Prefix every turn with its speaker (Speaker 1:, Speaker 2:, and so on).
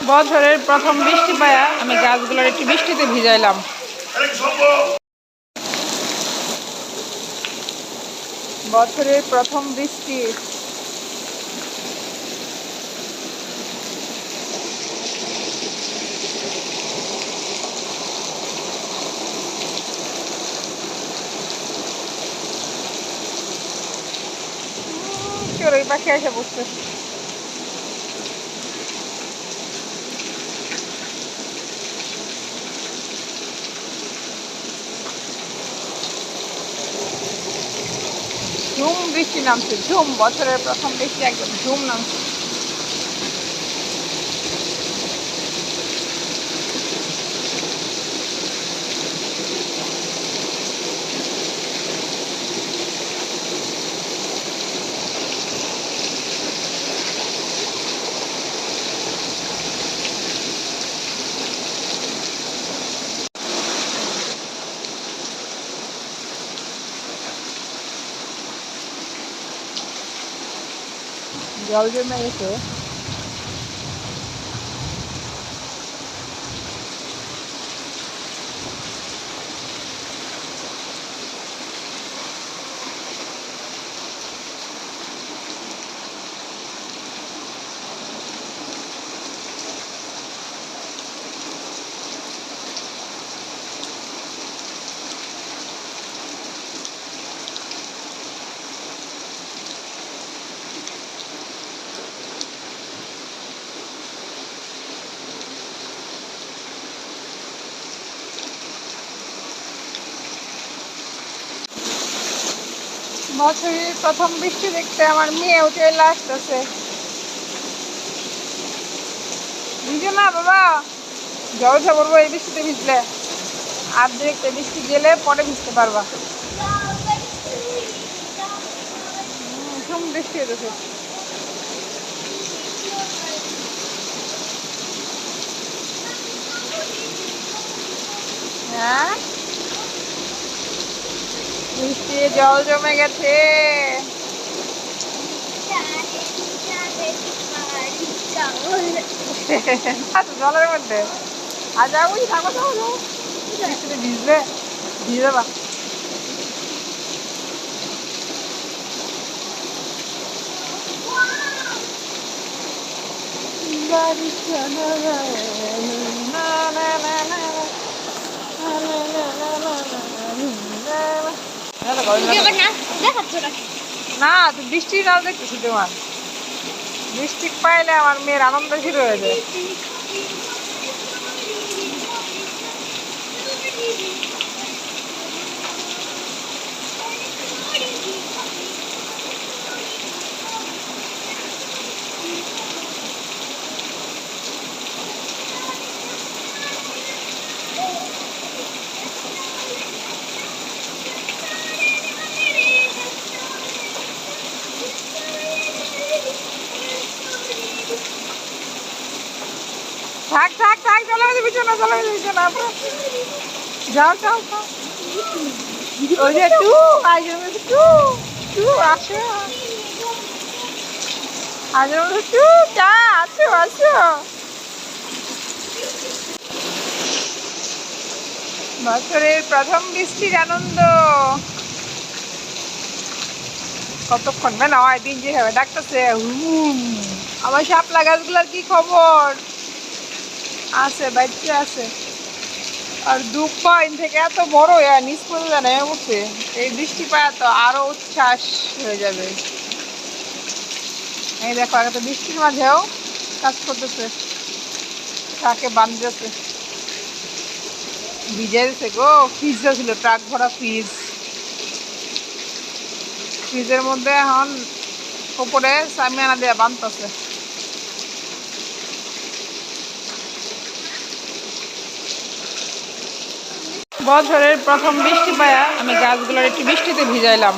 Speaker 1: বছরের প্রথম বৃষ্টি পায়া আমি গাছগুলোর একটু বৃষ্টিতে ভিজাইলাম। বছরের প্রথম বৃষ্টি। চড়ুই পাখি এসে বসছে। ঝুম বৃষ্টি নামছে, ঝুম। বছরের প্রথম বৃষ্টি একদম ঝুম নামছে। জল জমে গেছে। বছরের প্রথম বৃষ্টি দেখতে আমার মেয়েও চলে আসতেছে। ভিজো না বাবা, জলসা পড়বো এই বৃষ্টিতে ভিজলে। আর দেখতে বৃষ্টি গেলে পরে ভিজতে পারবা। ঝুম বৃষ্টি হতেছে। হ্যাঁ, বৃষ্টি জল জমে গেছে। জলের মধ্যে আর যাবো, থাকো যাও যাও, বৃষ্টিতে ভিজবে, ভিজে যাবা। না, তুই বৃষ্টি নাও দেখতেছি তোমার। বৃষ্টি পাইলে আমার মেয়ের আনন্দ শুরু হয়ে যায়। থাক থাক থাক, চলে যাবে না, চলে যাবে না। যাও যাও যাও। ওই যে টু আজ টু টু আসো, আজ টু চা আসো আসো। বছরের প্রথম বৃষ্টির আনন্দ কতক্ষণ না হয় দিন যে হবে ডাকতেছে। আমার শাপলা গাছগুলোর কি খবর? আছে, বাচ্চা আছে। আর দুঃখ থেকে এত বড় নিচ পড়ে জানে উঠছে। এই বৃষ্টি পায় তো আরো উচ্ছ্বাস হয়ে যাবে। এই দেখো, আগে তো বৃষ্টির মাঝেও কাজ করতেছে, তাকে বাঁধতেছে। ভিজে দিছে গো, ফ্রিজ ছিল, ট্রাক ভরা ফ্রিজ। ফ্রিজের মধ্যে এখন উপরে সামিয়ানা দিয়ে বাঁধতেছে। বছরের প্রথম বৃষ্টি পায়া আমি গাছগুলোর একটু বৃষ্টিতে ভিজাইলাম।